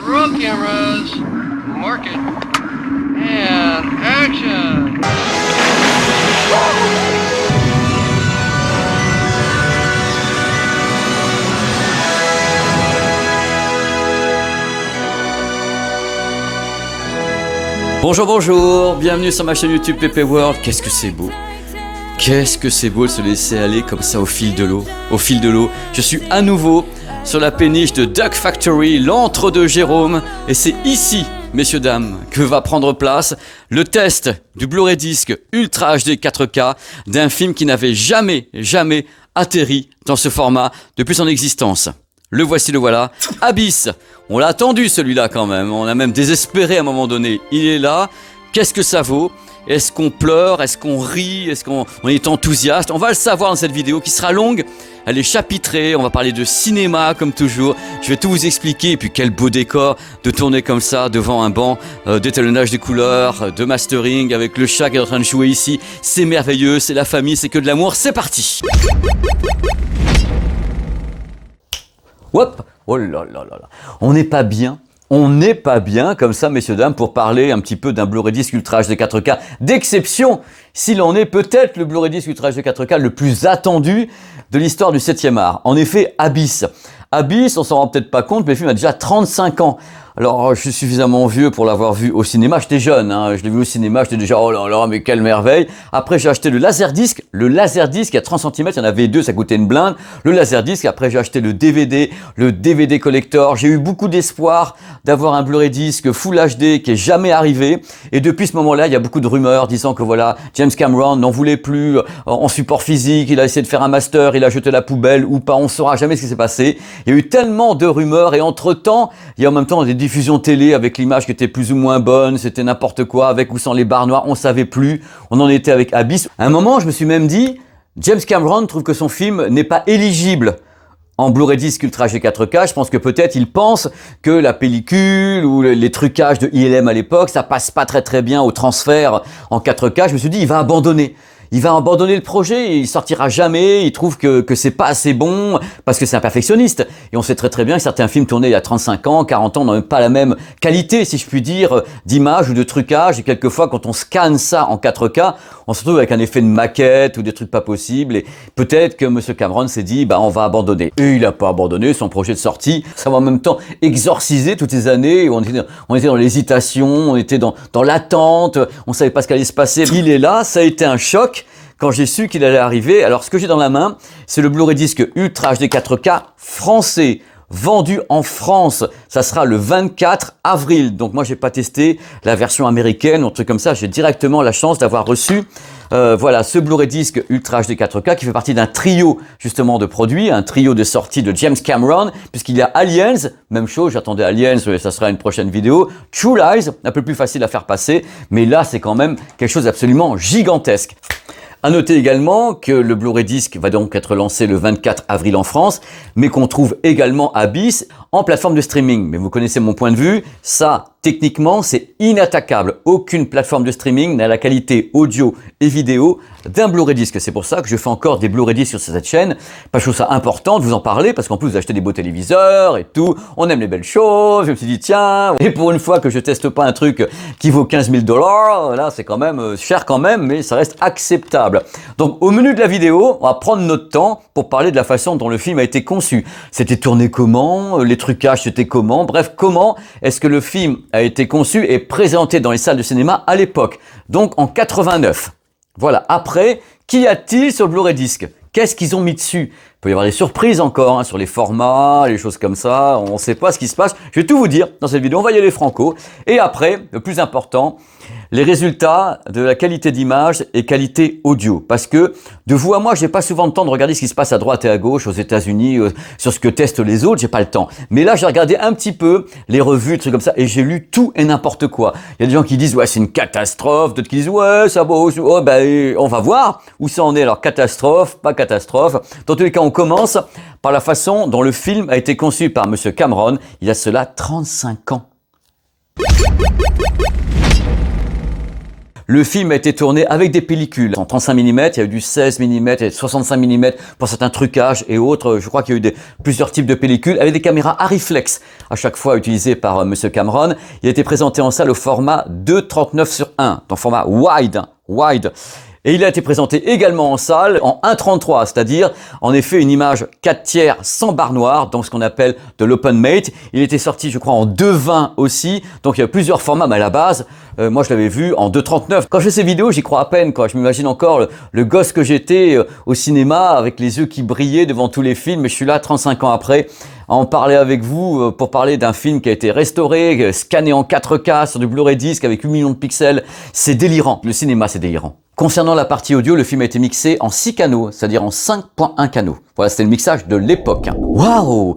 Roll cameras, mark it, and action! Bonjour, bonjour, bienvenue sur ma chaîne YouTube Pépé World. Qu'est-ce que c'est beau! Qu'est-ce que c'est beau de se laisser aller comme ça au fil de l'eau. Au fil de l'eau, je suis à nouveau sur la péniche de Duck Factory, l'antre de Jérôme. Et c'est ici, messieurs, dames, que va prendre place le test du Blu-ray disc Ultra HD 4K d'un film qui n'avait jamais atterri dans ce format depuis son existence. Le voici, le voilà, Abyss. On l'a attendu celui-là quand même, on a même désespéré à un moment donné. Il est là, qu'est-ce que ça vaut ? Est-ce qu'on pleure ? Est-ce qu'on rit ? Est-ce qu'on est enthousiaste ? On va le savoir dans cette vidéo qui sera longue. Elle est chapitrée, on va parler de cinéma comme toujours. Je vais tout vous expliquer. Et puis quel beau décor de tourner comme ça devant un banc d'étalonnage des couleurs, de mastering avec le chat qui est en train de jouer ici. C'est merveilleux, c'est la famille, c'est que de l'amour. C'est parti. Hop, oh là là là là. On n'est pas bien. On n'est pas bien comme ça, messieurs, dames, pour parler un petit peu d'un Blu-ray disc Ultra HD 4K d'exception, s'il en est peut-être le Blu-ray disc Ultra HD 4K le plus attendu de l'histoire du 7e art. En effet, Abyss. Abyss, on s'en rend peut-être pas compte, mais le film a déjà 35 ans. Alors, je suis suffisamment vieux pour l'avoir vu au cinéma. J'étais jeune, hein. Je l'ai vu au cinéma, j'étais déjà, oh là là, mais quelle merveille. Après, j'ai acheté le Laserdisc. Le Laserdisc, il y a 30 cm, il y en avait deux, ça coûtait une blinde. Le Laserdisc, après, j'ai acheté le DVD collector. J'ai eu beaucoup d'espoir d'avoir un Blu-ray disc Full HD qui est jamais arrivé. Et depuis ce moment-là, il y a beaucoup de rumeurs disant que voilà, James Cameron n'en voulait plus en support physique. Il a essayé de faire un master, il a jeté la poubelle ou pas. On saura jamais ce qui s'est passé. Il y a eu tellement de rumeurs et entre-temps, il y a en même temps des diffusion télé avec l'image qui était plus ou moins bonne, c'était n'importe quoi, avec ou sans les barres noires, on savait plus, on en était avec Abyss. À un moment, je me suis même dit, James Cameron trouve que son film n'est pas éligible en Blu-ray disc Ultra HD 4K, je pense que peut-être il pense que la pellicule ou les trucages de ILM à l'époque, ça passe pas très bien au transfert en 4K, je me suis dit, il va abandonner. Il va abandonner le projet, il sortira jamais, il trouve que c'est pas assez bon, parce que c'est un perfectionniste. Et on sait très bien que certains films tournés il y a 35 ans, 40 ans n'ont même pas la même qualité, si je puis dire, d'image ou de trucage. Et quelquefois, quand on scanne ça en 4K, on se retrouve avec un effet de maquette ou des trucs pas possibles. Et peut-être que M. Cameron s'est dit, on va abandonner. Et il a pas abandonné son projet de sortie. Ça va en même temps exorciser toutes ces années où on était dans l'hésitation, on était dans l'attente, on savait pas ce qu'allait se passer. Il est là, ça a été un choc. Quand j'ai su qu'il allait arriver, alors ce que j'ai dans la main, c'est le Blu-ray disc Ultra HD 4K français, vendu en France. Ça sera le 24 avril. Donc moi, j'ai pas testé la version américaine ou un truc comme ça. J'ai directement la chance d'avoir reçu voilà, ce Blu-ray disc Ultra HD 4K qui fait partie d'un trio justement de produits, un trio de sorties de James Cameron, puisqu'il y a Aliens, même chose, j'attendais Aliens, mais ça sera une prochaine vidéo. True Lies, un peu plus facile à faire passer, mais là, c'est quand même quelque chose d'absolument gigantesque. À noter également que le Blu-ray disc va donc être lancé le 24 avril en France, mais qu'on trouve également Abyss en plateforme de streaming. Mais vous connaissez mon point de vue, ça, techniquement, c'est inattaquable. Aucune plateforme de streaming n'a la qualité audio et vidéo d'un Blu-ray disc. C'est pour ça que je fais encore des Blu-ray discs sur cette chaîne, parce que je trouve ça important de vous en parler, parce qu'en plus vous achetez des beaux téléviseurs et tout, on aime les belles choses. Je me suis dit tiens, et pour une fois que je teste pas un truc qui vaut 15 000 $, là c'est quand même cher quand même, mais ça reste acceptable. Donc au menu de la vidéo, on va prendre notre temps pour parler de la façon dont le film a été conçu. C'était tourné comment, les trucages c'était comment, bref, comment est-ce que le film a été conçu et présenté dans les salles de cinéma à l'époque, donc en 89. Voilà, après, qu'y a-t-il sur le Blu-ray disc ? Qu'est-ce qu'ils ont mis dessus ? Il peut y avoir des surprises encore sur les formats, les choses comme ça, on ne sait pas ce qui se passe. Je vais tout vous dire dans cette vidéo, on va y aller franco. Et après, le plus important, les résultats de la qualité d'image et qualité audio. Parce que de vous à moi, j'ai pas souvent le temps de regarder ce qui se passe à droite et à gauche aux États-Unis, sur ce que testent les autres, j'ai pas le temps. Mais là, j'ai regardé un petit peu les revues, des trucs comme ça, et j'ai lu tout et n'importe quoi. Il y a des gens qui disent ouais, c'est une catastrophe, d'autres qui disent ouais, ça va, on va voir où ça en est. Alors catastrophe, pas catastrophe. Dans tous les cas, on commence par la façon dont le film a été conçu par M. Cameron il y a cela 35 ans. Le film a été tourné avec des pellicules en 35 mm, il y a eu du 16 mm et 65 mm pour certains trucages et autres. Je crois qu'il y a eu plusieurs types de pellicules avec des caméras à reflex à chaque fois utilisées par Monsieur Cameron. Il a été présenté en salle au format 2:39:1, dans format wide. Et il a été présenté également en salle en 1:33, c'est-à-dire en effet une image 4/3 sans barre noire, donc ce qu'on appelle de l'open mate. Il était sorti je crois en 2:20 aussi, donc il y a plusieurs formats, mais à la base, moi je l'avais vu en 2:39. Quand je fais ces vidéos, j'y crois à peine, quoi. Je m'imagine encore le gosse que j'étais au cinéma avec les yeux qui brillaient devant tous les films, et je suis là 35 ans après à en parler avec vous pour parler d'un film qui a été restauré, scanné en 4K sur du Blu-ray disc avec 8 millions de pixels. C'est délirant. Le cinéma, c'est délirant. Concernant la partie audio, le film a été mixé en 6 canaux, c'est-à-dire en 5.1 canaux. Voilà, c'était le mixage de l'époque. Waouh!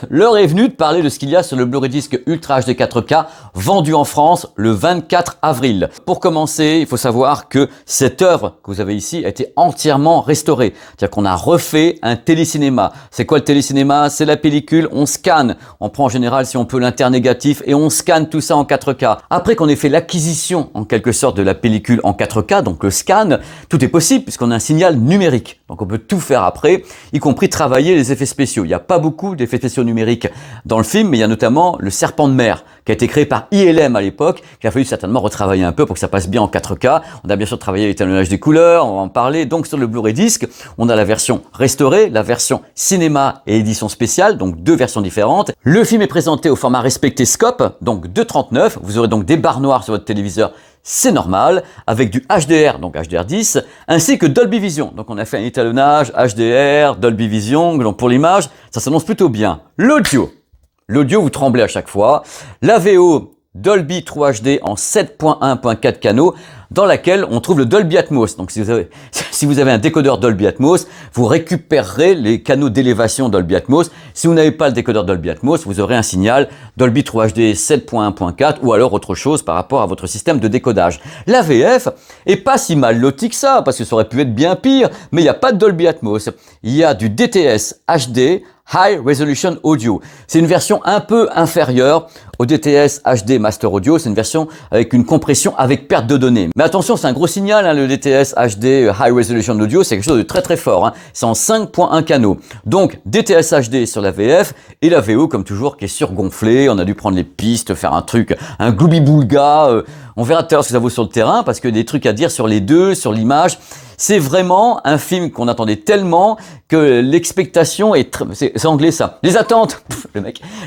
L'heure est venue de parler de ce qu'il y a sur le Blu-ray disc Ultra HD 4K vendu en France le 24 avril. Pour commencer, il faut savoir que cette œuvre que vous avez ici a été entièrement restaurée. C'est-à-dire qu'on a refait un télécinéma. C'est quoi le télécinéma? C'est la pellicule, on scanne. On prend en général, si on peut, l'internégatif et on scanne tout ça en 4K. Après qu'on ait fait l'acquisition, en quelque sorte, de la pellicule en 4K, donc le scan, tout est possible puisqu'on a un signal numérique. Donc on peut tout faire après, y compris travailler les effets spéciaux. Il n'y a pas beaucoup d'effets spéciaux numériques dans le film, mais il y a notamment le serpent de mer qui a été créé par ILM à l'époque, qu'il a fallu certainement retravailler un peu pour que ça passe bien en 4K. On a bien sûr travaillé l'étalonnage des couleurs, on va en parler. Donc sur le Blu-ray disc, on a la version restaurée, la version cinéma et édition spéciale, donc deux versions différentes. Le film est présenté au format respecté scope, donc 2:39. Vous aurez donc des barres noires sur votre téléviseur, c'est normal, avec du HDR, donc HDR10, ainsi que Dolby Vision. Donc on a fait un étalonnage HDR, Dolby Vision, donc pour l'image, ça s'annonce plutôt bien. L'audio, vous tremblez à chaque fois. La VO, Dolby True HD en 7.1.4 canaux, dans laquelle on trouve le Dolby Atmos. Donc si vous avez un décodeur Dolby Atmos, vous récupérerez les canaux d'élévation Dolby Atmos. Si vous n'avez pas le décodeur Dolby Atmos, vous aurez un signal Dolby True HD 7.1.4 ou alors autre chose par rapport à votre système de décodage. La VF est pas si mal lotie que ça, parce que ça aurait pu être bien pire, mais il n'y a pas de Dolby Atmos. Il y a du DTS HD, High Resolution Audio. C'est une version un peu inférieure au DTS HD Master Audio. C'est une version avec une compression avec perte de données. Mais attention, c'est un gros signal, hein, le DTS HD High Resolution Audio, c'est quelque chose de très très fort. Hein. C'est en 5.1 canaux. Donc DTS HD sur la VF et la VO comme toujours qui est surgonflée. On a dû prendre les pistes, faire un truc, un gloubi-boulga. On verra tout à l'heure ce que ça vaut sur le terrain parce que des trucs à dire sur les deux, sur l'image. C'est vraiment un film qu'on attendait tellement que l'expectation est c'est anglais ça. Les attentes,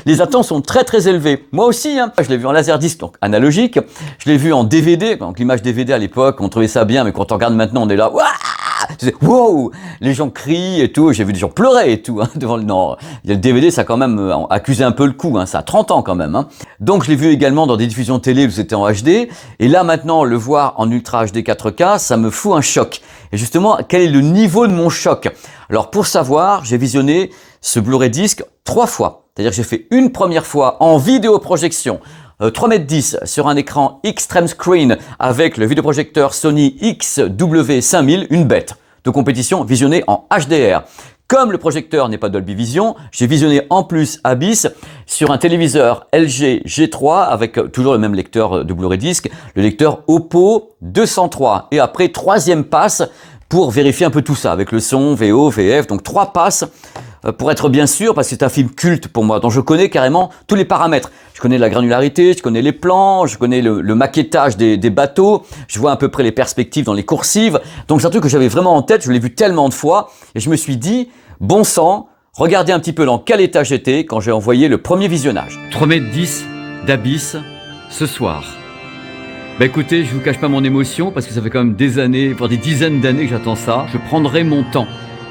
les attentes sont très très élevées. Moi aussi, hein, je l'ai vu en laserdisc, donc analogique. Je l'ai vu en DVD, donc l'image DVD à l'époque, on trouvait ça bien, mais quand on regarde maintenant, on est là, wow, les gens crient et tout. J'ai vu des gens pleurer et tout. Hein, devant le non, le DVD, ça a quand même accusé un peu le coup. Hein, ça a 30 ans quand même. Hein. Donc je l'ai vu également dans des diffusions télé où c'était en HD. Et là maintenant, le voir en Ultra HD 4K, ça me fout un choc. Et justement, quel est le niveau de mon choc? Alors pour savoir, j'ai visionné ce Blu-ray disc 3 fois. C'est-à-dire que j'ai fait une première fois en vidéoprojection, 3,10 m sur un écran Extreme Screen avec le vidéoprojecteur Sony XW5000, une bête de compétition visionnée en HDR. Comme le projecteur n'est pas Dolby Vision, j'ai visionné en plus Abyss sur un téléviseur LG G3 avec toujours le même lecteur de Blu-ray disc, le lecteur Oppo 203. Et après, troisième passe pour vérifier un peu tout ça avec le son, VO, VF, donc 3 passes pour être bien sûr, parce que c'est un film culte pour moi, dont je connais carrément tous les paramètres. Je connais la granularité, je connais les plans, je connais le maquettage des bateaux, je vois à peu près les perspectives dans les coursives. Donc c'est un truc que j'avais vraiment en tête, je l'ai vu tellement de fois, et je me suis dit, bon sang, regardez un petit peu dans quel état j'étais quand j'ai envoyé le premier visionnage. 3,10 m d'Abyss ce soir. Bah écoutez, je vous cache pas mon émotion, parce que ça fait quand même des années, voire des dizaines d'années que j'attends ça. Je prendrai mon temps.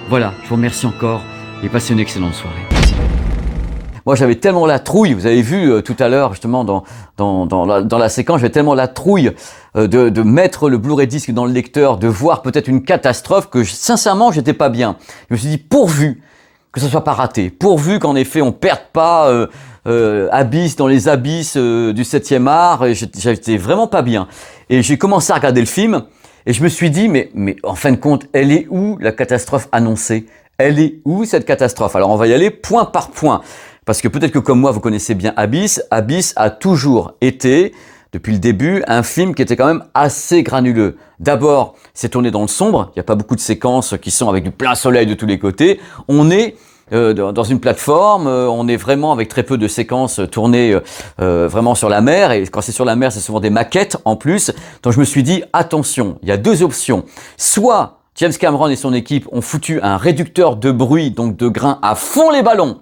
Voilà, je vous remercie encore. Et passez une excellente soirée. Moi, j'avais tellement la trouille, vous avez vu tout à l'heure, justement, dans la séquence, j'avais tellement la trouille de mettre le Blu-ray disc dans le lecteur, de voir peut-être une catastrophe que, sincèrement, j'étais pas bien. Je me suis dit, pourvu que ça soit pas raté, pourvu qu'en effet, on perde pas Abyss dans les abysses du 7e art, j'étais vraiment pas bien. Et j'ai commencé à regarder le film, et je me suis dit, mais en fin de compte, elle est où la catastrophe annoncée? Elle est où cette catastrophe? Alors on va y aller point par point, parce que peut-être que comme moi vous connaissez bien Abyss. Abyss a toujours été depuis le début, un film qui était quand même assez granuleux. D'abord, c'est tourné dans le sombre, il n'y a pas beaucoup de séquences qui sont avec du plein soleil de tous les côtés. On est dans une plateforme, on est vraiment avec très peu de séquences tournées vraiment sur la mer, et quand c'est sur la mer, c'est souvent des maquettes en plus. Donc je me suis dit, attention, il y a deux options. Soit James Cameron et son équipe ont foutu un réducteur de bruit, donc de grains à fond les ballons,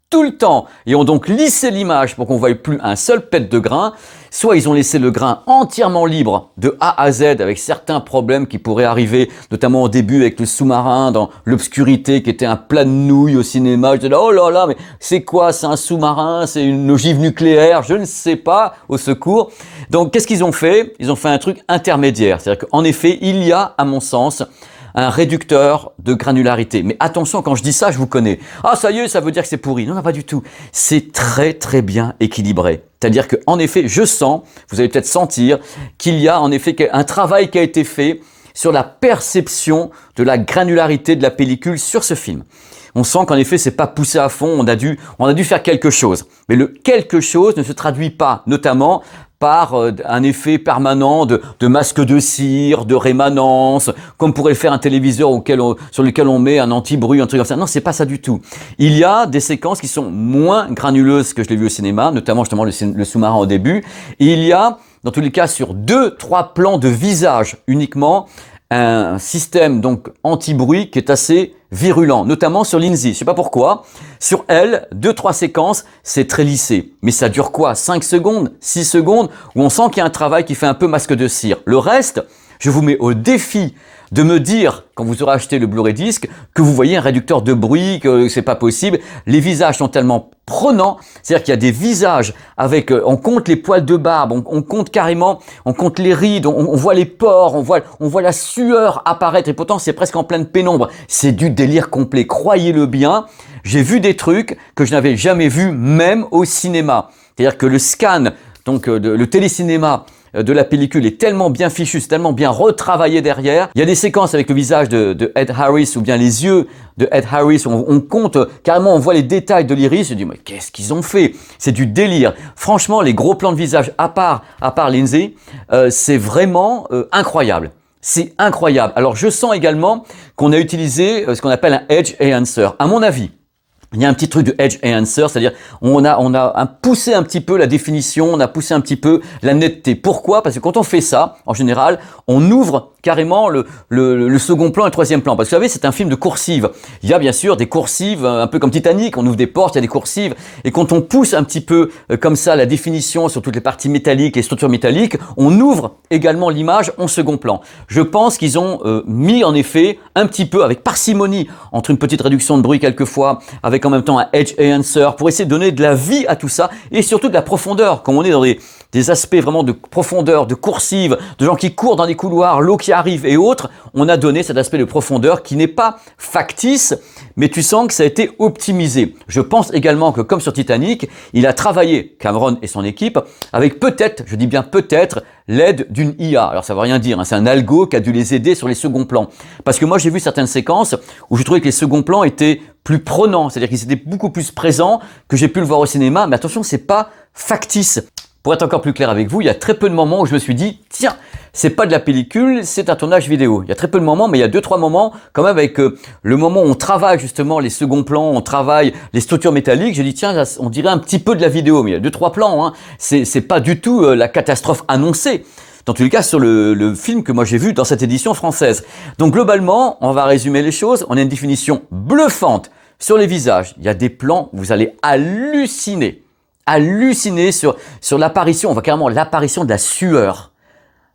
tout le temps, et ont donc lissé l'image pour qu'on ne voie plus un seul pet de grain, soit ils ont laissé le grain entièrement libre de A à Z avec certains problèmes qui pourraient arriver, notamment au début avec le sous-marin dans l'obscurité qui était un plat de nouilles au cinéma. Je disais là, oh là là, mais c'est quoi? C'est un sous-marin? C'est une ogive nucléaire? Je ne sais pas, au secours. Donc qu'est-ce qu'ils ont fait? Ils ont fait un truc intermédiaire. C'est-à-dire qu'en effet, il y a, à mon sens, un réducteur de granularité. Mais attention, quand je dis ça, je vous connais. Ah, ça y est, ça veut dire que c'est pourri. Non, non, pas du tout. C'est très, très bien équilibré. C'est-à-dire qu'en effet, je sens, vous allez peut-être sentir, qu'il y a en effet un travail qui a été fait sur la perception de la granularité de la pellicule sur ce film. On sent qu'en effet, c'est pas poussé à fond, on a dû faire quelque chose. Mais le quelque chose ne se traduit pas, notamment par un effet permanent de masque de cire, de rémanence, comme pourrait le faire un téléviseur sur lequel on met un anti-bruit, un truc comme ça. Non, c'est pas ça du tout. Il y a des séquences qui sont moins granuleuses que je l'ai vu au cinéma, notamment justement le sous-marin au début. Et il y a, dans tous les cas, sur 2-3 plans de visage uniquement, un système donc anti-bruit qui est assez virulent, notamment sur Lindsay. Je sais pas pourquoi. Sur elle, 2-3 séquences, c'est très lissé. Mais ça dure quoi? 5 secondes? 6 secondes? Où on sent qu'il y a un travail qui fait un peu masque de cire. Le reste, je vous mets au défi de me dire, quand vous aurez acheté le Blu-ray disc, que vous voyez un réducteur de bruit, que c'est pas possible. Les visages sont tellement prenants, c'est-à-dire qu'il y a des visages avec, on compte les poils de barbe, on compte carrément, on compte les rides, on voit les pores, on voit la sueur apparaître, et pourtant c'est presque en pleine pénombre. C'est du délire complet, croyez-le bien. J'ai vu des trucs que je n'avais jamais vus, même au cinéma. C'est-à-dire que le scan, donc le télécinéma, de la pellicule est tellement bien fichu, c'est tellement bien retravaillé derrière. Il y a des séquences avec le visage de Ed Harris ou bien les yeux de Ed Harris. On compte carrément, on voit les détails de l'iris. Je dis mais qu'est-ce qu'ils ont fait? C'est du délire. Franchement, les gros plans de visage à part Lindsay, c'est vraiment incroyable. C'est incroyable. Alors je sens également qu'on a utilisé ce qu'on appelle un Edge Enhancer. À mon avis, il y a un petit truc de Edge Enhancer, c'est-à-dire on a poussé un petit peu la définition, on a poussé un petit peu la netteté. Pourquoi? Parce que quand on fait ça, en général, on ouvre carrément le second plan et le troisième plan. Parce que vous savez, c'est un film de coursive. Il y a bien sûr des coursives, un peu comme Titanic, on ouvre des portes, il y a des coursives. Et quand on pousse un petit peu comme ça la définition sur toutes les parties métalliques, les structures métalliques, on ouvre également l'image en second plan. Je pense qu'ils ont mis en effet un petit peu avec parcimonie, entre une petite réduction de bruit quelquefois, avec en même temps un Edge Enhancer, pour essayer de donner de la vie à tout ça, et surtout de la profondeur. Comme on est dans des aspects vraiment de profondeur, de coursive, de gens qui courent dans les couloirs, l'eau qui arrive et autres, on a donné cet aspect de profondeur qui n'est pas factice, mais tu sens que ça a été optimisé. Je pense également que comme sur Titanic, il a travaillé, Cameron et son équipe, avec peut-être, je dis bien peut-être, l'aide d'une IA. Alors ça ne veut rien dire, hein, c'est un algo qui a dû les aider sur les seconds plans. Parce que moi j'ai vu certaines séquences où je trouvais que les seconds plans étaient plus prenants, c'est-à-dire qu'ils étaient beaucoup plus présents que j'ai pu le voir au cinéma, mais attention, c'est pas factice. Pour être encore plus clair avec vous, il y a très peu de moments où je me suis dit, tiens, c'est pas de la pellicule, c'est un tournage vidéo. Il y a très peu de moments, mais il y a 2-3 moments quand même avec le moment où on travaille justement les seconds plans, on travaille les structures métalliques. J'ai dit, tiens, là, on dirait un petit peu de la vidéo, mais il y a 2-3 plans, hein. C'est pas du tout la catastrophe annoncée. Dans tous les cas, sur le film que moi j'ai vu dans cette édition française. Donc globalement, on va résumer les choses. On a une définition bluffante sur les visages. Il y a des plans où vous allez halluciner sur l'apparition, on voit carrément l'apparition de la sueur.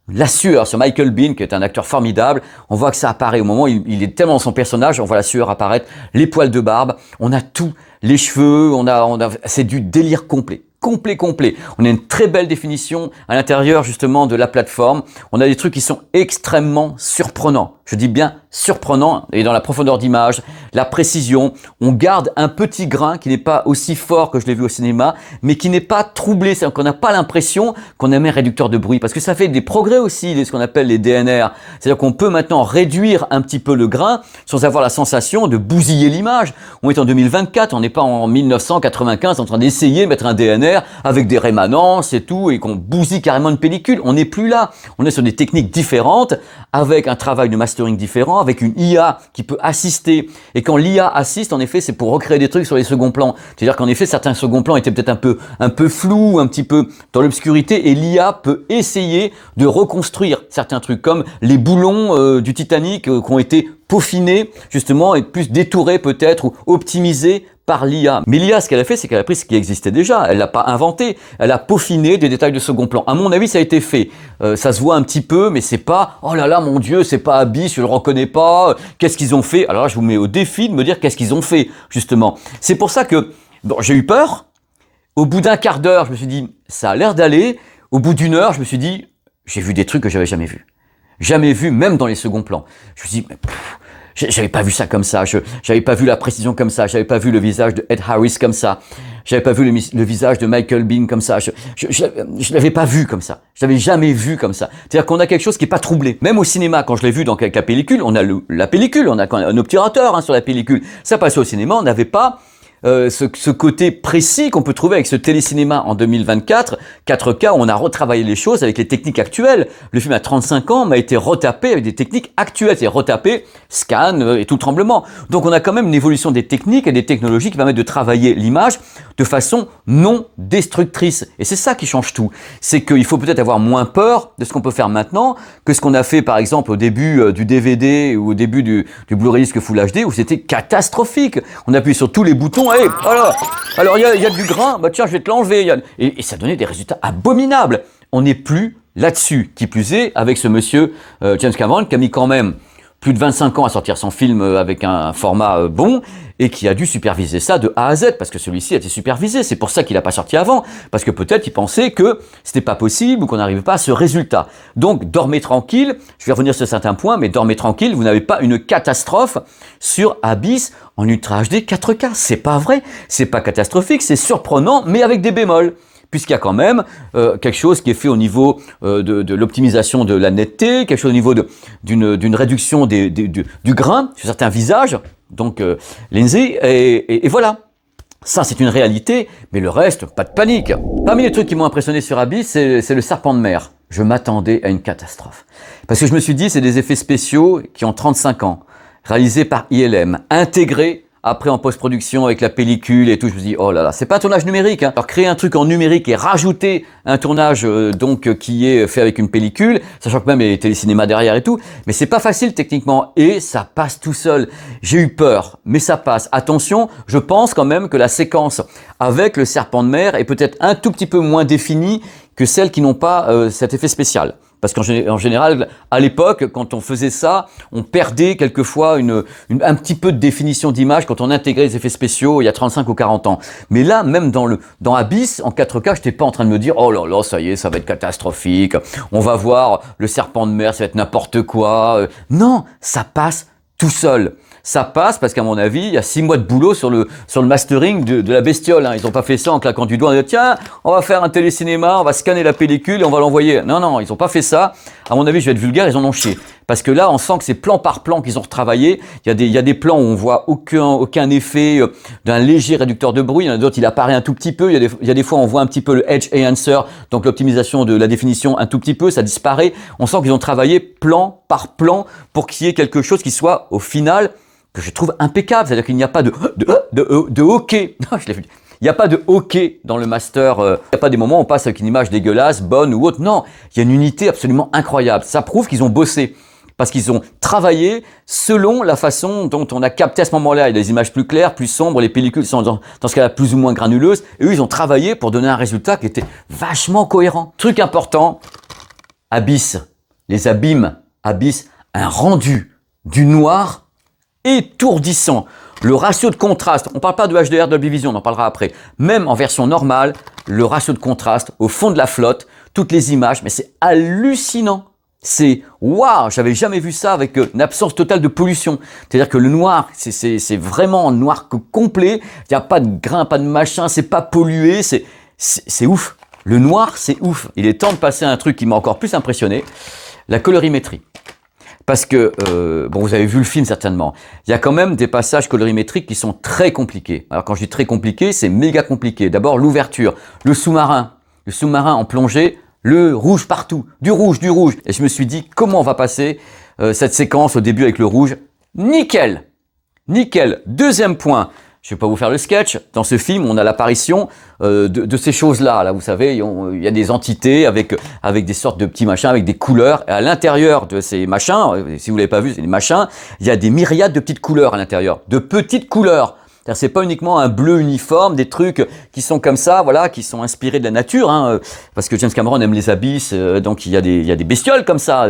La sueur sur Michael Biehn, qui est un acteur formidable. On voit que ça apparaît au moment où il est tellement dans son personnage, on voit la sueur apparaître, les poils de barbe, on a tout, les cheveux, c'est du délire complet. Complet. On a une très belle définition à l'intérieur justement de la plateforme. On a des trucs qui sont extrêmement surprenants. Je dis bien surprenant, et dans la profondeur d'image, la précision, on garde un petit grain qui n'est pas aussi fort que je l'ai vu au cinéma, mais qui n'est pas troublé, c'est-à-dire qu'on n'a pas l'impression qu'on a mis un réducteur de bruit, parce que ça fait des progrès aussi, ce qu'on appelle les DNR, c'est-à-dire qu'on peut maintenant réduire un petit peu le grain sans avoir la sensation de bousiller l'image. On est en 2024, on n'est pas en 1995 en train d'essayer de mettre un DNR avec des rémanences et tout, et qu'on bousille carrément une pellicule. On n'est plus là, on est sur des techniques différentes, avec un travail de mastering différent, avec une IA qui peut assister. Et quand l'IA assiste, en effet, c'est pour recréer des trucs sur les seconds plans. C'est-à-dire qu'en effet, certains seconds plans étaient peut-être un peu flous, un petit peu dans l'obscurité, et l'IA peut essayer de reconstruire certains trucs, comme les boulons du Titanic qui ont été peaufinés, justement, et plus détourés peut-être, ou optimisés par l'IA. Mais l'IA, ce qu'elle a fait, c'est qu'elle a pris ce qui existait déjà. Elle l'a pas inventé. Elle a peaufiné des détails de second plan. À mon avis, ça a été fait. Ça se voit un petit peu, mais c'est pas, oh là là, mon Dieu, c'est pas Abyss, je le reconnais pas. Qu'est-ce qu'ils ont fait? Alors là, je vous mets au défi de me dire qu'est-ce qu'ils ont fait, justement. C'est pour ça que, bon, j'ai eu peur. Au bout d'un quart d'heure, je me suis dit, ça a l'air d'aller. Au bout d'une heure, je me suis dit, j'ai vu des trucs que j'avais jamais vus. Jamais vu, même dans les seconds plans. Je me suis dit, mais j'avais pas vu ça comme ça, j'avais pas vu la précision comme ça, j'avais pas vu le visage de Ed Harris comme ça, j'avais pas vu le visage de Michael Biehn comme ça, je l'avais pas vu comme ça, je l'avais jamais vu comme ça. C'est-à-dire qu'on a quelque chose qui est pas troublé. Même au cinéma, quand je l'ai vu avec la pellicule, on a la pellicule, on a un obturateur sur la pellicule. Ça passait au cinéma, on n'avait pas ce côté précis qu'on peut trouver avec ce télécinéma en 2024, 4K, où on a retravaillé les choses avec les techniques actuelles. Le film a 35 ans, m'a été retapé avec des techniques actuelles, c'est retapé, scan et tout tremblement. Donc on a quand même une évolution des techniques et des technologies qui permettent de travailler l'image de façon non destructrice. Et c'est ça qui change tout. C'est qu'il faut peut-être avoir moins peur de ce qu'on peut faire maintenant que ce qu'on a fait par exemple au début du DVD ou au début du Blu-ray disc Full HD où c'était catastrophique. On appuie sur tous les boutons. Hey, voilà. Alors il y a du grain, bah tiens je vais te l'enlever. Et ça donnait des résultats abominables. On n'est plus là-dessus. Qui plus est, avec ce monsieur James Cameron qui a mis quand même plus de 25 ans à sortir son film avec un format bon et qui a dû superviser ça de A à Z parce que celui-ci a été supervisé. C'est pour ça qu'il n'a pas sorti avant parce que peut-être il pensait que c'était pas possible ou qu'on n'arrivait pas à ce résultat. Donc dormez tranquille. Je vais revenir sur certains points, mais dormez tranquille. Vous n'avez pas une catastrophe sur Abyss en Ultra HD 4K. C'est pas vrai. C'est pas catastrophique. C'est surprenant, mais avec des bémols. Puisqu'il y a quand même quelque chose qui est fait au niveau de l'optimisation de la netteté, quelque chose au niveau d'une réduction du grain sur certains visages, donc Lindsay, et voilà. Ça, c'est une réalité, mais le reste, pas de panique. Parmi les trucs qui m'ont impressionné sur Abyss, c'est le serpent de mer. Je m'attendais à une catastrophe. Parce que je me suis dit, c'est des effets spéciaux qui ont 35 ans, réalisés par ILM, intégrés après en post-production avec la pellicule et tout, je me dis oh là là, c'est pas un tournage numérique. Alors créer un truc en numérique et rajouter un tournage qui est fait avec une pellicule, sachant que même il y a les télécinémas derrière et tout, mais c'est pas facile techniquement et ça passe tout seul. J'ai eu peur, mais ça passe. Attention, je pense quand même que la séquence avec le serpent de mer est peut-être un tout petit peu moins définie que celles qui n'ont pas cet effet spécial. Parce qu'en général, à l'époque, quand on faisait ça, on perdait quelquefois un petit peu de définition d'image quand on intégrait les effets spéciaux il y a 35 ou 40 ans. Mais là, même dans Abyss, en 4K, je n'étais pas en train de me dire « Oh là là, ça y est, ça va être catastrophique, on va voir le serpent de mer, ça va être n'importe quoi. » Non, ça passe tout seul. Ça passe parce qu'à mon avis, il y a 6 mois de boulot sur le mastering de la bestiole. Hein. Ils n'ont pas fait ça en claquant du doigt. On a dit, tiens, on va faire un télécinéma, on va scanner la pellicule et on va l'envoyer. Non, non, ils n'ont pas fait ça. À mon avis, je vais être vulgaire, ils en ont chié. Parce que là, on sent que c'est plan par plan qu'ils ont retravaillé. Il y a des plans où on voit aucun effet d'un léger réducteur de bruit. Il y en a d'autres, il apparaît un tout petit peu. Il y a des fois, on voit un petit peu le Edge Enhancer, donc l'optimisation de la définition un tout petit peu, ça disparaît. On sent qu'ils ont travaillé plan par plan pour qu'il y ait quelque chose qui soit, au final, que je trouve impeccable. C'est-à-dire qu'il n'y a pas de hockey. Non, je l'ai vu. Il n'y a pas de hockey dans le master. Il n'y a pas des moments où on passe avec une image dégueulasse, bonne ou autre. Non, il y a une unité absolument incroyable. Ça prouve qu'ils ont bossé. Parce qu'ils ont travaillé selon la façon dont on a capté à ce moment-là. Il y a des images plus claires, plus sombres, les pellicules sont dans ce cas-là plus ou moins granuleuses. Et eux, ils ont travaillé pour donner un résultat qui était vachement cohérent. Truc important, Abyss, les abîmes, Abyss, un rendu du noir étourdissant. Le ratio de contraste, on ne parle pas de HDR Dolby Vision, on en parlera après. Même en version normale, le ratio de contraste au fond de la flotte, toutes les images, mais c'est hallucinant. C'est waouh, j'avais jamais vu ça avec une absence totale de pollution. C'est-à-dire que le noir, c'est vraiment un noir complet. Il n'y a pas de grain, pas de machin, c'est pas pollué, c'est ouf. Le noir, c'est ouf. Il est temps de passer à un truc qui m'a encore plus impressionné, la colorimétrie. Parce que, bon, vous avez vu le film certainement, il y a quand même des passages colorimétriques qui sont très compliqués. Alors quand je dis très compliqué, c'est méga compliqué. D'abord l'ouverture, le sous-marin en plongée, le rouge partout, du rouge. Et je me suis dit, comment on va passer cette séquence au début avec le rouge? Nickel. Deuxième point, je ne vais pas vous faire le sketch. Dans ce film, on a l'apparition de ces choses-là. Là, vous savez, il y a des entités avec des sortes de petits machins, avec des couleurs. Et à l'intérieur de ces machins, si vous l'avez pas vu, c'est des machins, il y a des myriades de petites couleurs à l'intérieur. De petites couleurs. C'est pas uniquement un bleu uniforme, des trucs qui sont comme ça, voilà, qui sont inspirés de la nature, hein, parce que James Cameron aime les abysses, donc il y a des bestioles comme ça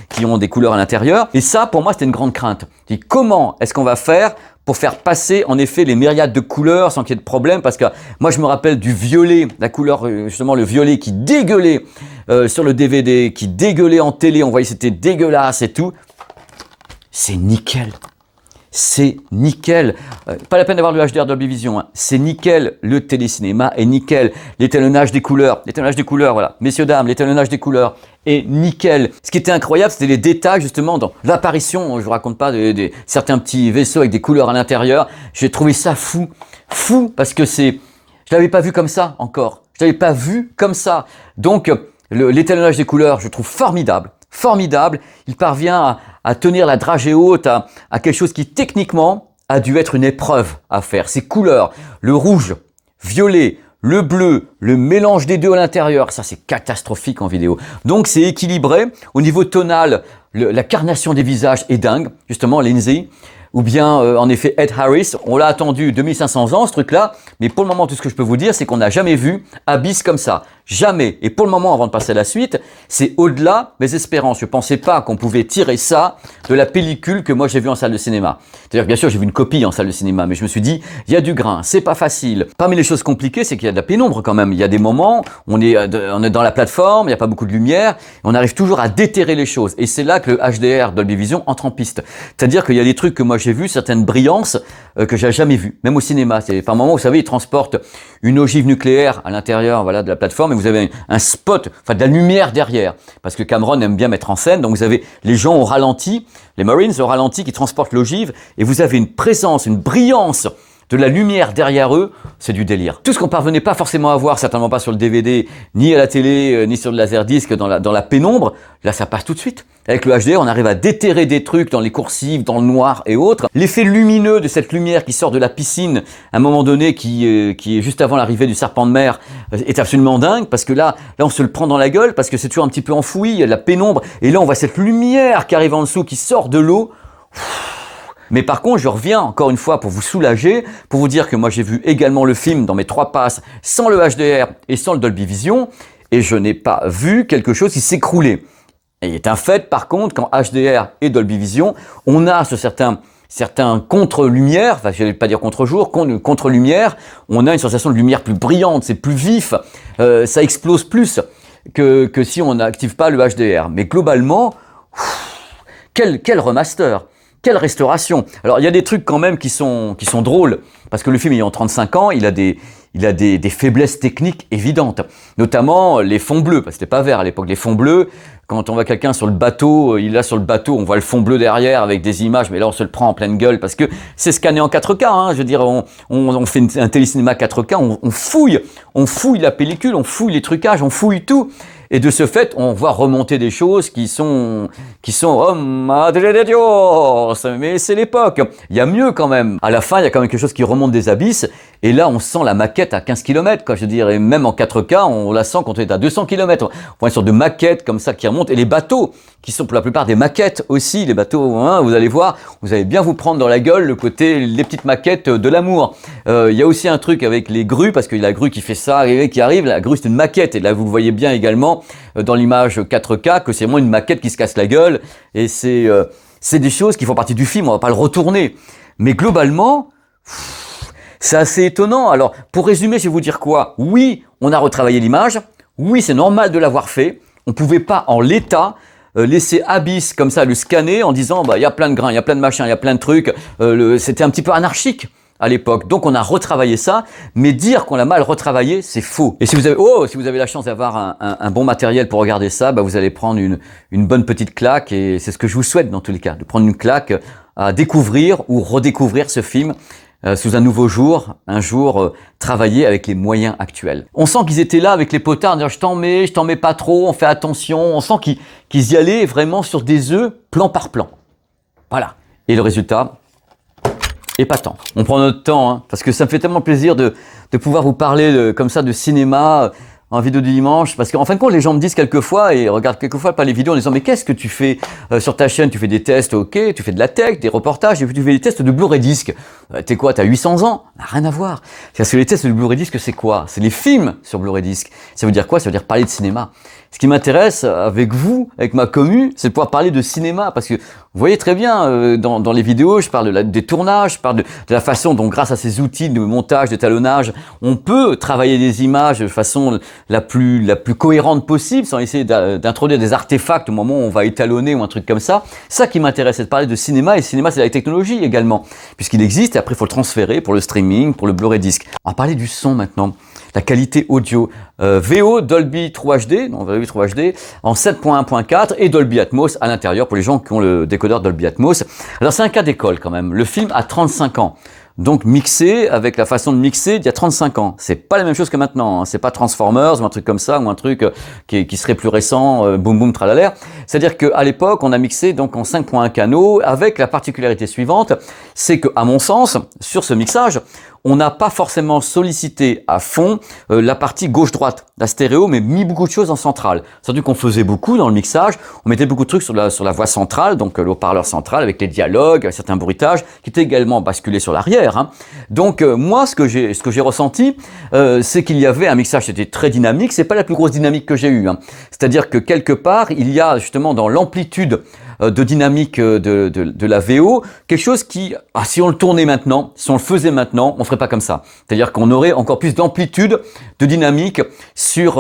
qui ont des couleurs à l'intérieur. Et ça, pour moi, c'était une grande crainte. Je dis, comment est-ce qu'on va faire pour faire passer en effet les myriades de couleurs sans qu'il y ait de problème? Parce que moi, je me rappelle du violet, la couleur justement le violet qui dégueulait sur le DVD, qui dégueulait en télé. On voyait c'était dégueulasse et tout. C'est nickel. C'est nickel. Pas la peine d'avoir le HDR Dolby Vision. Hein. C'est nickel. Le télécinéma est nickel. L'étalonnage des couleurs. Voilà. Messieurs, dames, l'étalonnage des couleurs est nickel. Ce qui était incroyable, c'était les détails justement dans l'apparition. Je vous raconte pas certains petits vaisseaux avec des couleurs à l'intérieur. J'ai trouvé ça fou. Fou parce que je l'avais pas vu comme ça encore. Je l'avais pas vu comme ça. Donc, l'étalonnage des couleurs, je trouve formidable. Il parvient à tenir la dragée haute à quelque chose qui techniquement a dû être une épreuve à faire. Ces couleurs, le rouge, violet, le bleu, le mélange des deux à l'intérieur, ça c'est catastrophique en vidéo. Donc c'est équilibré. Au niveau tonal, la carnation des visages est dingue. Justement, Lindsay, ou bien en effet Ed Harris, on l'a attendu 2500 ans ce truc-là, mais pour le moment tout ce que je peux vous dire c'est qu'on n'a jamais vu Abyss comme ça, jamais. Et pour le moment, avant de passer à la suite, c'est au-delà mes espérances. Je pensais pas qu'on pouvait tirer ça de la pellicule que moi j'ai vue en salle de cinéma. C'est-à-dire bien sûr j'ai vu une copie en salle de cinéma, mais je me suis dit il y a du grain, c'est pas facile. Parmi les choses compliquées, c'est qu'il y a de la pénombre quand même. Il y a des moments, on est dans la plateforme, il n'y a pas beaucoup de lumière, on arrive toujours à déterrer les choses. Et c'est là que le HDR Dolby Vision entre en piste. C'est-à-dire qu'il y a des trucs que moi j'ai vu, certaines brillances que j'ai jamais vues, même au cinéma. C'est par moment, vous savez, ils transportent une ogive nucléaire à l'intérieur, voilà, de la plateforme, et vous avez un spot, enfin de la lumière derrière, parce que Cameron aime bien mettre en scène. Donc vous avez les gens au ralenti, les Marines au ralenti qui transportent l'ogive, et vous avez une présence, une brillance de la lumière derrière eux, c'est du délire. Tout ce qu'on parvenait pas forcément à voir, certainement pas sur le DVD, ni à la télé, ni sur le laserdisc, dans la pénombre, là ça passe tout de suite. Avec le HDR, on arrive à déterrer des trucs dans les coursives, dans le noir et autres. L'effet lumineux de cette lumière qui sort de la piscine, à un moment donné, qui est juste avant l'arrivée du serpent de mer, est absolument dingue, parce que là on se le prend dans la gueule, parce que c'est toujours un petit peu enfoui, il y a de la pénombre, et là on voit cette lumière qui arrive en dessous, qui sort de l'eau. Mais par contre, je reviens encore une fois pour vous soulager, pour vous dire que moi j'ai vu également le film dans mes 3 passes sans le HDR et sans le Dolby Vision, et je n'ai pas vu quelque chose qui s'écroulait. Et il est un fait par contre qu'en HDR et Dolby Vision, on a sur certains contre-lumière, enfin je ne vais pas dire contre-jour, contre-lumière, on a une sensation de lumière plus brillante, c'est plus vif, ça explose plus que si on n'active pas le HDR. Mais globalement, quel remaster! Quelle restauration! Alors il y a des trucs quand même qui sont drôles, parce que le film ayant 35 ans, il a des faiblesses techniques évidentes, notamment les fonds bleus, parce que c'était pas vert à l'époque, les fonds bleus. Quand on voit quelqu'un sur le bateau, on voit le fond bleu derrière avec des images, mais là on se le prend en pleine gueule parce que c'est scanné en 4K, hein, je veux dire, on fait un télécinéma 4K, on fouille la pellicule, on fouille les trucages, on fouille tout. Et de ce fait, on voit remonter des choses qui sont oh madre de Dios, mais c'est l'époque. Il y a mieux quand même. À la fin, il y a quand même quelque chose qui remonte des abysses. Et là, on sent la maquette à 15 km, quoi. Je veux dire, et même en 4K, on la sent quand on est à 200 km. On voit une sorte de maquette comme ça qui remonte. Et les bateaux, qui sont pour la plupart des maquettes aussi, les bateaux, hein, vous allez voir, vous allez bien vous prendre dans la gueule le côté, les petites maquettes de l'amour. Il y a aussi un truc avec les grues, parce que la grue qui fait ça, qui arrive, la grue c'est une maquette. Et là, vous le voyez bien également dans l'image 4K, que c'est moins une maquette qui se casse la gueule, et c'est des choses qui font partie du film, on va pas le retourner. Mais globalement, c'est assez étonnant. Alors, pour résumer, je vais vous dire quoi? Oui, on a retravaillé l'image, oui, c'est normal de l'avoir fait, on pouvait pas en l'état laissé Abyss comme ça, le scanner en disant bah il y a plein de grains, il y a plein de machins, il y a plein de trucs. C'était un petit peu anarchique à l'époque. Donc on a retravaillé ça, mais dire qu'on l'a mal retravaillé, c'est faux. Et si vous avez la chance d'avoir un bon matériel pour regarder ça, bah vous allez prendre une bonne petite claque, et c'est ce que je vous souhaite dans tous les cas, de prendre une claque à découvrir ou redécouvrir ce film sous un nouveau jour, un jour travaillé avec les moyens actuels. On sent qu'ils étaient là avec les potards, dire je t'en mets pas trop, on fait attention, on sent qu'ils y allaient vraiment sur des œufs, plan par plan. Voilà. Et le résultat, épatant. On prend notre temps, hein, parce que ça me fait tellement plaisir de pouvoir vous parler comme ça de cinéma en vidéo du dimanche, parce qu'en fin de compte, les gens me disent quelquefois, et regardent quelquefois pas les vidéos en disant mais qu'est-ce que tu fais sur ta chaîne? Tu fais des tests, ok, tu fais de la tech, des reportages, et puis tu fais des tests de Blu-ray disc. T'es quoi? T'as 800 ans? Ça n'a rien à voir. Parce que les tests de Blu-ray disc, c'est quoi? C'est les films sur Blu-ray disc. Ça veut dire quoi? Ça veut dire parler de cinéma. Ce qui m'intéresse avec vous, avec ma commu, c'est de pouvoir parler de cinéma, parce que vous voyez très bien, dans les vidéos, je parle des tournages, je parle de la façon dont, grâce à ces outils de montage, d'étalonnage, on peut travailler des images de façon la plus cohérente possible, sans essayer d'introduire des artefacts au moment où on va étalonner ou un truc comme ça. Ça qui m'intéresse, c'est de parler de cinéma, et le cinéma, c'est la technologie également, puisqu'il existe, et après, il faut le transférer pour le streaming, pour le Blu-ray disc. On va parler du son maintenant. La qualité audio, VO Dolby 3HD, non, Dolby 3HD, en 7.1.4 et Dolby Atmos à l'intérieur pour les gens qui ont le décodeur Dolby Atmos. Alors c'est un cas d'école quand même. Le film a 35 ans. Donc mixé avec la façon de mixer d'il y a 35 ans. C'est pas la même chose que maintenant, hein. C'est pas Transformers ou un truc comme ça, ou un truc qui serait plus récent, boum boum tralala. C'est-à-dire qu'à l'époque, on a mixé donc en 5.1 canaux avec la particularité suivante, c'est que, à mon sens, sur ce mixage, on n'a pas forcément sollicité à fond la partie gauche-droite, la stéréo, mais mis beaucoup de choses en centrale. C'est-à-dire qu'on faisait beaucoup dans le mixage, on mettait beaucoup de trucs sur la voix centrale, donc le haut-parleur central avec les dialogues, certains bruitages, qui étaient également basculés sur l'arrière. Hein. Donc moi, ce que j'ai ressenti, c'est qu'il y avait un mixage, c'était très dynamique, c'est pas la plus grosse dynamique que j'ai eue. Hein. C'est-à-dire que quelque part, il y a justement dans l'amplitude de dynamique de la VO, quelque chose qui, si on le tournait maintenant, si on le faisait maintenant, on ferait pas comme ça. C'est-à-dire qu'on aurait encore plus d'amplitude de dynamique sur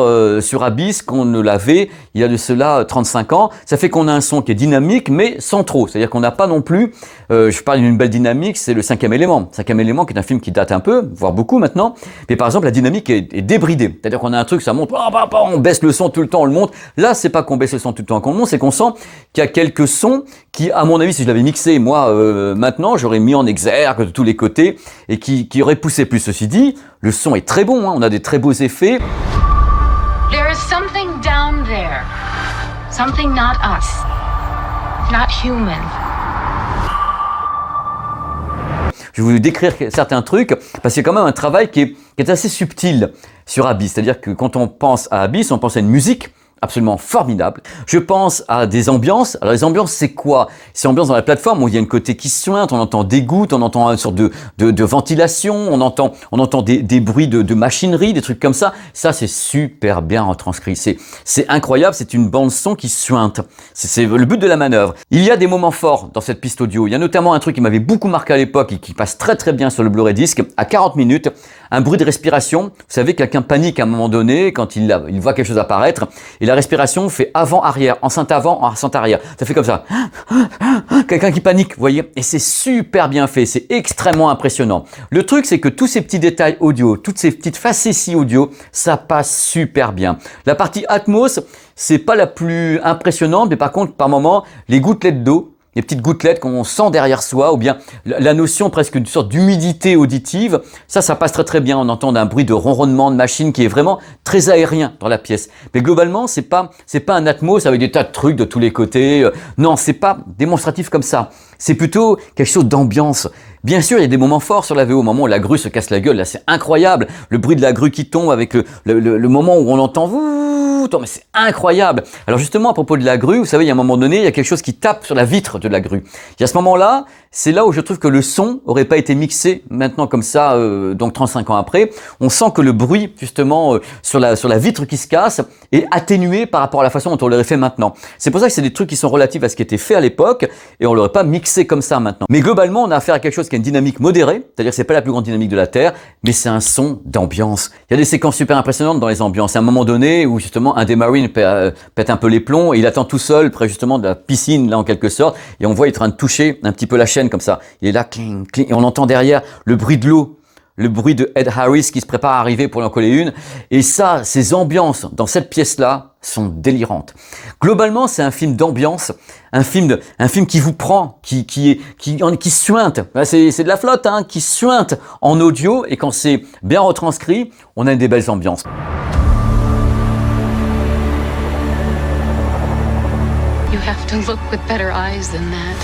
Abyss qu'on ne l'avait il y a de cela 35 ans. Ça fait qu'on a un son qui est dynamique, mais sans trop. C'est-à-dire qu'on n'a pas non plus, je parle d'une belle dynamique, c'est le Cinquième élément. Cinquième élément qui est un film qui date un peu, voire beaucoup maintenant, mais par exemple la dynamique est débridée. C'est-à-dire qu'on a un truc, ça monte, on baisse le son tout le temps, on le monte. Là, c'est pas qu'on baisse le son tout le temps qu'on le monte, c'est qu'on sent qu'il y a quelques sons qui, à mon avis, si je l'avais mixé, moi, maintenant, j'aurais mis en exergue de tous les côtés et qui aurait poussé plus. Ceci dit, le son est très bon, hein, on a des très beaux effets. There is something down there. Something not us. Not human. Je vais vous décrire certains trucs, parce qu'il y a quand même un travail qui est assez subtil sur Abyss. C'est-à-dire que quand on pense à Abyss, on pense à une musique absolument formidable. Je pense à des ambiances. Alors les ambiances, c'est quoi? C'est ambiance dans la plateforme où il y a un côté qui suinte, on entend des gouttes, on entend une sorte de ventilation, on entend des bruits de machinerie, des trucs comme ça. Ça, c'est super bien retranscrit. C'est incroyable, c'est une bande son qui suinte. C'est le but de la manœuvre. Il y a des moments forts dans cette piste audio. Il y a notamment un truc qui m'avait beaucoup marqué à l'époque et qui passe très très bien sur le Blu-ray disc. À 40 minutes, un bruit de respiration. Vous savez, quelqu'un panique à un moment donné quand il voit quelque chose apparaître. Et la respiration fait avant-arrière, enceinte avant, enceinte arrière. Ça fait comme ça. Quelqu'un qui panique, vous voyez. Et c'est super bien fait, c'est extrêmement impressionnant. Le truc, c'est que tous ces petits détails audio, toutes ces petites facéties audio, ça passe super bien. La partie Atmos, c'est pas la plus impressionnante, mais par contre, par moment, les gouttelettes d'eau, les petites gouttelettes qu'on sent derrière soi, ou bien la notion presque d'une sorte d'humidité auditive, ça passe très très bien. On entend un bruit de ronronnement de machine qui est vraiment très aérien dans la pièce. Mais globalement, c'est pas un Atmos avec des tas de trucs de tous les côtés. Non, c'est pas démonstratif comme ça. C'est plutôt quelque chose d'ambiance. Bien sûr, il y a des moments forts sur la VO, au moment où la grue se casse la gueule, là c'est incroyable. Le bruit de la grue qui tombe avec le moment où on entend mais c'est incroyable. Alors justement, à propos de la grue, vous savez, il y a un moment donné, il y a quelque chose qui tape sur la vitre de la grue. Et à ce moment-là, c'est là où je trouve que le son aurait pas été mixé maintenant comme ça, donc 35 ans après. On sent que le bruit, justement, sur la vitre qui se casse est atténué par rapport à la façon dont on l'aurait fait maintenant. C'est pour ça que c'est des trucs qui sont relatifs à ce qui était fait à l'époque et on l'aurait pas mixé comme ça maintenant. Mais globalement, on a affaire à quelque chose qui a une dynamique modérée, c'est-à-dire que c'est pas la plus grande dynamique de la Terre, mais c'est un son d'ambiance. Il y a des séquences super impressionnantes dans les ambiances. À un moment donné où justement moment, un des Marines pète un peu les plombs et il attend tout seul près justement de la piscine, là en quelque sorte, et on voit il est en train de toucher un petit peu la chaîne comme ça. Il est là, cling, cling, et on entend derrière le bruit de l'eau, le bruit de Ed Harris qui se prépare à arriver pour en coller une. Et ça, ces ambiances dans cette pièce-là sont délirantes. Globalement, c'est un film d'ambiance, un film qui vous prend, qui suinte. C'est de la flotte, hein, qui suinte en audio, et quand c'est bien retranscrit, on a des belles ambiances. You have to look with better eyes than that.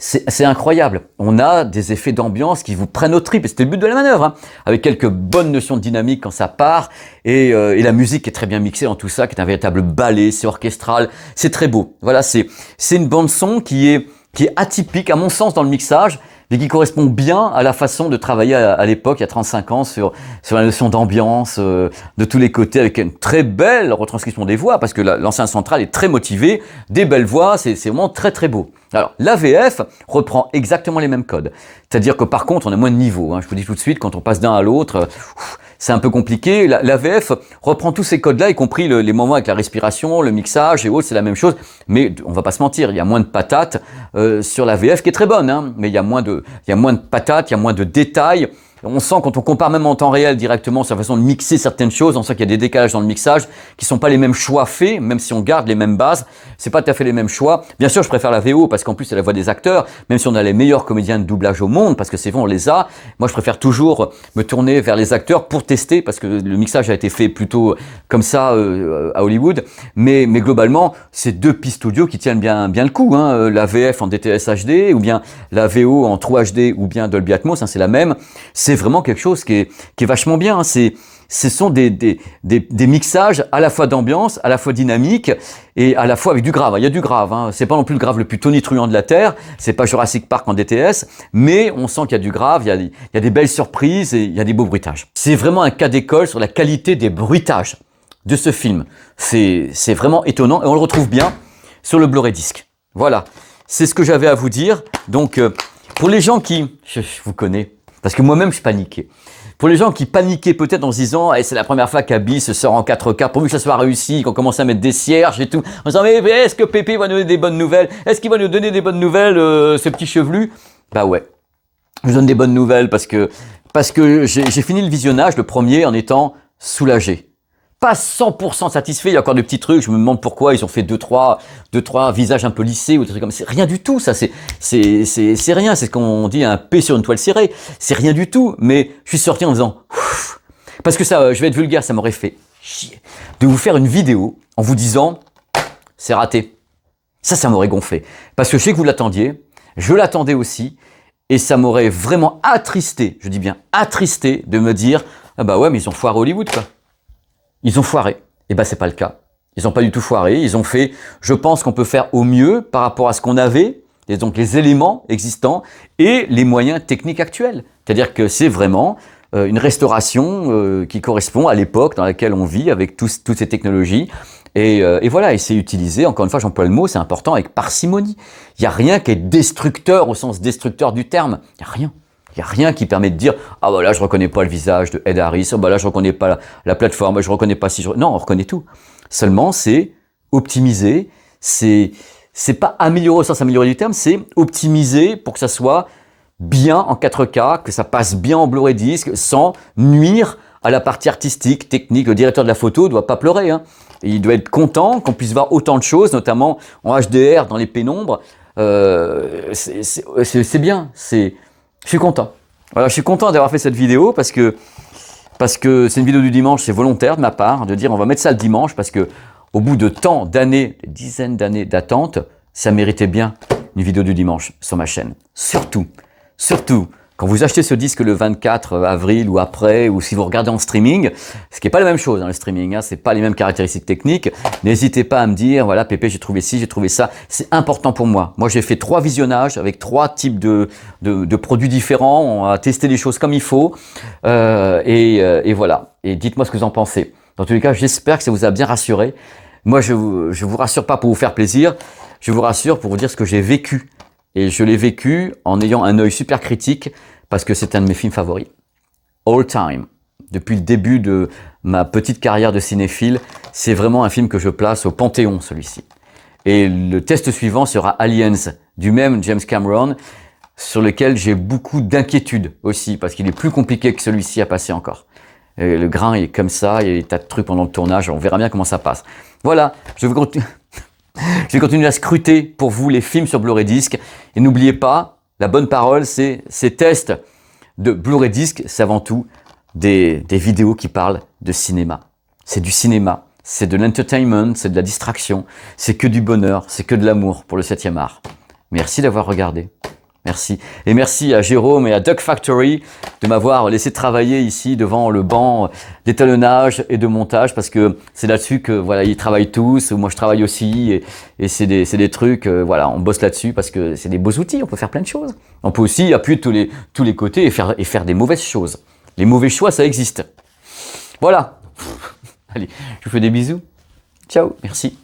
C'est incroyable. On a des effets d'ambiance qui vous prennent au tripes. Et c'était le but de la manœuvre, hein, avec quelques bonnes notions de dynamique quand ça part. Et la musique est très bien mixée dans tout ça, qui est un véritable ballet, c'est orchestral, c'est très beau. Voilà, c'est une bande son qui est atypique, à mon sens, dans le mixage, mais qui correspond bien à la façon de travailler à l'époque, il y a 35 ans, sur la notion d'ambiance, de tous les côtés, avec une très belle retranscription des voix, parce que l'enceinte centrale est très motivée, des belles voix, c'est vraiment très très beau. Alors, l'AVF reprend exactement les mêmes codes. C'est-à-dire que par contre, on a moins de niveaux. Hein. Je vous dis tout de suite, quand on passe d'un à l'autre, c'est un peu compliqué. L'AVF reprend tous ces codes-là, y compris les moments avec la respiration, le mixage et autres, c'est la même chose. Mais on va pas se mentir, il y a moins de patates sur l'AVF, qui est très bonne, hein, mais il y a moins de patates, il y a moins de détails. On sent, quand on compare même en temps réel directement sa façon de mixer certaines choses, on sent qu'il y a des décalages dans le mixage qui sont pas les mêmes choix faits, même si on garde les mêmes bases, c'est pas tout à fait les mêmes choix. Bien sûr, je préfère la VO parce qu'en plus c'est la voix des acteurs, même si on a les meilleurs comédiens de doublage au monde, parce que c'est vrai, on les a. Moi, je préfère toujours me tourner vers les acteurs pour tester, parce que le mixage a été fait plutôt comme ça à Hollywood. Mais globalement, c'est deux pistes audio qui tiennent bien le coup, hein. La VF en DTS HD, ou bien la VO en True HD, ou bien Dolby Atmos, hein, c'est la même. C'est vraiment quelque chose qui est vachement bien. Hein. Ce sont des mixages à la fois d'ambiance, à la fois dynamique et à la fois avec du grave. Il y a du grave. Hein. C'est pas non plus le grave le plus tonitruant de la Terre. C'est pas Jurassic Park en DTS, mais on sent qu'il y a du grave. Il y a des belles surprises et il y a des beaux bruitages. C'est vraiment un cas d'école sur la qualité des bruitages de ce film. C'est vraiment étonnant et on le retrouve bien sur le Blu-ray disc. Voilà. C'est ce que j'avais à vous dire. Donc, pour les gens qui, je vous connais, parce que moi-même, je paniquais. Pour les gens qui paniquaient peut-être en se disant hey, « c'est la première fois qu'Abyss sort en 4K, pourvu que ça soit réussi, qu'on commence à mettre des cierges et tout. » En disant « mais est-ce que Pépé va nous donner des bonnes nouvelles? Est-ce qu'il va nous donner des bonnes nouvelles, ce petit chevelu ?» Bah ouais, je vous donne des bonnes nouvelles parce que j'ai fini le visionnage, le premier, en étant soulagé. Pas 100% satisfait, il y a encore des petits trucs, je me demande pourquoi ils ont fait deux, trois visages un peu lissés ou des trucs comme ça. C'est rien du tout, ça, c'est rien, c'est ce qu'on dit un P sur une toile cirée. C'est rien du tout, mais je suis sorti en disant ouf, parce que ça, je vais être vulgaire, ça m'aurait fait chier de vous faire une vidéo en vous disant c'est raté. Ça m'aurait gonflé. Parce que je sais que vous l'attendiez, je l'attendais aussi, et ça m'aurait vraiment attristé, je dis bien attristé, de me dire ah bah ouais, mais ils ont foiré Hollywood, quoi. Ils ont foiré. Et ben c'est pas le cas. Ils n'ont pas du tout foiré. Ils ont fait, je pense qu'on peut faire au mieux par rapport à ce qu'on avait, et donc les éléments existants et les moyens techniques actuels. C'est-à-dire que c'est vraiment une restauration qui correspond à l'époque dans laquelle on vit avec toutes ces technologies. Et voilà, et c'est utilisé, encore une fois, j'emploie le mot, c'est important, avec parcimonie. Il n'y a rien qui est destructeur au sens destructeur du terme. Il n'y a rien. Il n'y a rien qui permet de dire « Ah bah là, je reconnais pas le visage de Ed Harris, ah bah là, je reconnais pas la plateforme, je reconnais pas si je... » Non, on reconnaît tout. Seulement, c'est optimiser, c'est pas améliorer au sens amélioré du terme, c'est optimiser pour que ça soit bien en 4K, que ça passe bien en Blu-ray disc, sans nuire à la partie artistique, technique. Le directeur de la photo ne doit pas pleurer, hein. Il doit être content qu'on puisse voir autant de choses, notamment en HDR, dans les pénombres. C'est bien, je suis content. Voilà, je suis content d'avoir fait cette vidéo parce que c'est une vidéo du dimanche, c'est volontaire de ma part de dire on va mettre ça le dimanche parce que au bout de tant d'années, des dizaines d'années d'attente, ça méritait bien une vidéo du dimanche sur ma chaîne. Surtout, quand vous achetez ce disque le 24 avril ou après, ou si vous regardez en streaming, ce qui n'est pas la même chose, hein, le streaming, hein, c'est pas les mêmes caractéristiques techniques, n'hésitez pas à me dire, voilà, Pépé, j'ai trouvé ci, j'ai trouvé ça, c'est important pour moi. Moi, j'ai fait 3 visionnages avec 3 types de produits différents, on a testé les choses comme il faut, et voilà. Et dites-moi ce que vous en pensez. Dans tous les cas, j'espère que ça vous a bien rassuré. Moi, je vous rassure pas pour vous faire plaisir, je vous rassure pour vous dire ce que j'ai vécu. Et je l'ai vécu en ayant un œil super critique parce que c'est un de mes films favoris. All time. Depuis le début de ma petite carrière de cinéphile, c'est vraiment un film que je place au panthéon, celui-ci. Et le test suivant sera Aliens, du même James Cameron, sur lequel j'ai beaucoup d'inquiétudes aussi, parce qu'il est plus compliqué que celui-ci à passer encore. Et le grain est comme ça, il y a des tas de trucs pendant le tournage, on verra bien comment ça passe. Voilà, je vais continuer à scruter pour vous les films sur Blu-ray Disc. Et n'oubliez pas, la bonne parole, c'est ces tests de Blu-ray Disc, c'est avant tout des vidéos qui parlent de cinéma. C'est du cinéma, c'est de l'entertainment, c'est de la distraction, c'est que du bonheur, c'est que de l'amour pour le 7e art. Merci d'avoir regardé. Merci. Et merci à Jérôme et à Duck Factory de m'avoir laissé travailler ici devant le banc d'étalonnage et de montage, parce que c'est là-dessus que voilà, ils travaillent tous, moi je travaille aussi, et c'est des trucs, voilà, on bosse là-dessus parce que c'est des beaux outils, on peut faire plein de choses. On peut aussi appuyer de tous les côtés et faire des mauvaises choses. Les mauvais choix, ça existe. Voilà. Allez, je vous fais des bisous. Ciao, merci.